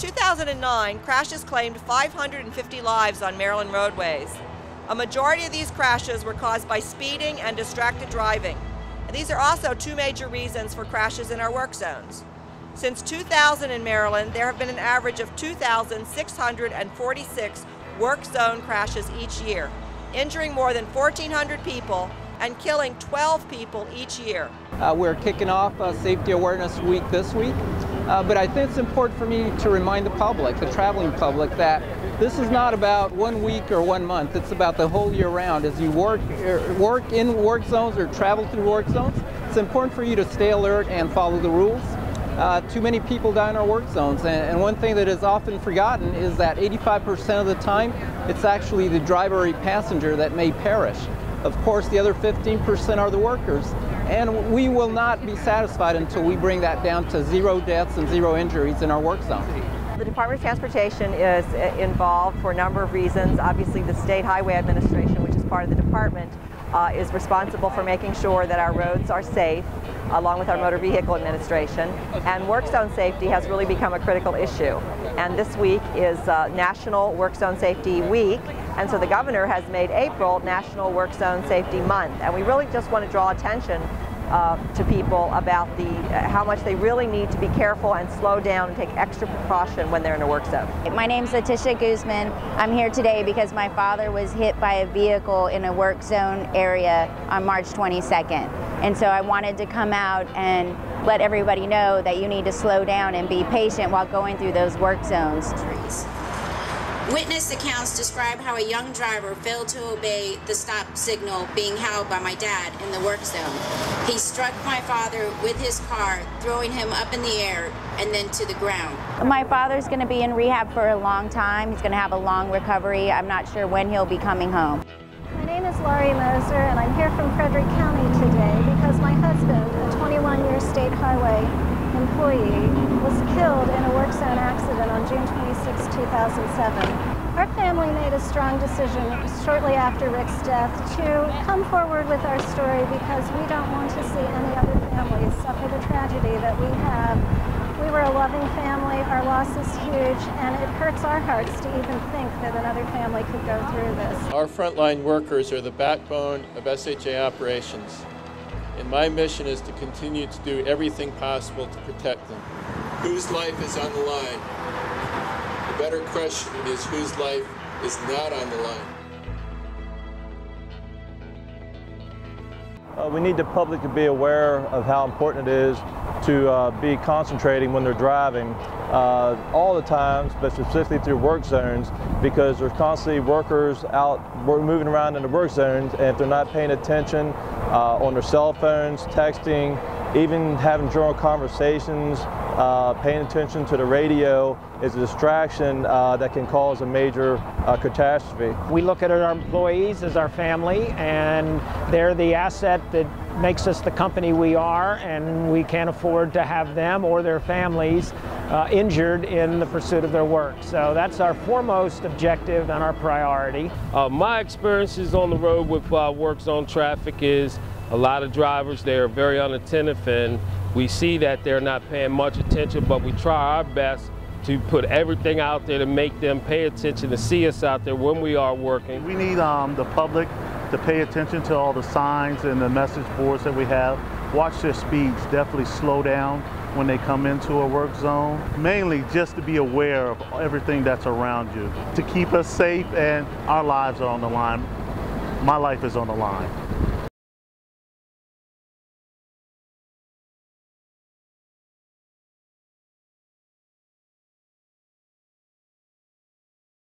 2009, crashes claimed 550 lives on Maryland roadways. A majority of these crashes were caused by speeding and distracted driving. And these are also two major reasons for crashes in our work zones. Since 2000 in Maryland, there have been an average of 2,646 work zone crashes each year, injuring more than 1,400 people and killing 12 people each year. We're kicking off Safety Awareness Week this week, but I think it's important for me to remind the public, the traveling public, that this is not about 1 week or 1 month. It's about the whole year round. As you work in work zones or travel through work zones, it's important for you to stay alert and follow the rules. Too many people die in our work zones, and one thing that is often forgotten is that 85% of the time, it's actually the driver or passenger that may perish. Of course, the other 15% are the workers, and we will not be satisfied until we bring that down to 0 deaths and 0 injuries in our work zone. The Department of Transportation is involved for a number of reasons. Obviously, the State Highway Administration, which is part of the department, is responsible for making sure that our roads are safe, along with our Motor Vehicle Administration. And work zone safety has really become a critical issue. And this week is National Work Zone Safety Week, and so the governor has made April National Work Zone Safety Month. And we really just want to draw attention to people about how much they really need to be careful and slow down and take extra precaution when they're in a work zone. My name's Letitia Guzman. I'm here today because my father was hit by a vehicle in a work zone area on March 22nd. And so I wanted to come out and let everybody know that you need to slow down and be patient while going through those work zones. Witness accounts describe how a young driver failed to obey the stop signal being held by my dad in the work zone. He struck my father with his car, throwing him up in the air and then to the ground. My father's going to be in rehab for a long time. He's going to have a long recovery. I'm not sure when he'll be coming home. My name is Laurie Moser, and I'm here from Frederick County today because my husband, a 21-year state highway employee, was killed in a work zone accident on June 26, 2007. Our family made a strong decision shortly after Rick's death to come forward with our story because we don't want to see any other families suffer the tragedy that we have. We were a loving family, our loss is huge, and it hurts our hearts to even think that another family could go through this. Our frontline workers are the backbone of SHA operations, and my mission is to continue to do everything possible to protect them. Whose life is on the line? The better question is whose life is not on the line. We need the public to be aware of how important it is to be concentrating when they're driving all the time, but specifically through work zones, because there's constantly workers out moving around in the work zones, and if they're not paying attention on their cell phones, texting, even having general conversations, paying attention to the radio is a distraction that can cause a major catastrophe. We look at our employees as our family, and they're the asset that makes us the company we are, and we can't afford to have them or their families injured in the pursuit of their work. So that's our foremost objective and our priority. My experiences on the road with work zone traffic is a lot of drivers, they are very unattentive, and we see that they're not paying much attention, but we try our best to put everything out there to make them pay attention, to see us out there when we are working. We need the public to pay attention to all the signs and the message boards that we have. Watch their speeds, definitely slow down when they come into a work zone. Mainly just to be aware of everything that's around you, to keep us safe, and our lives are on the line. My life is on the line.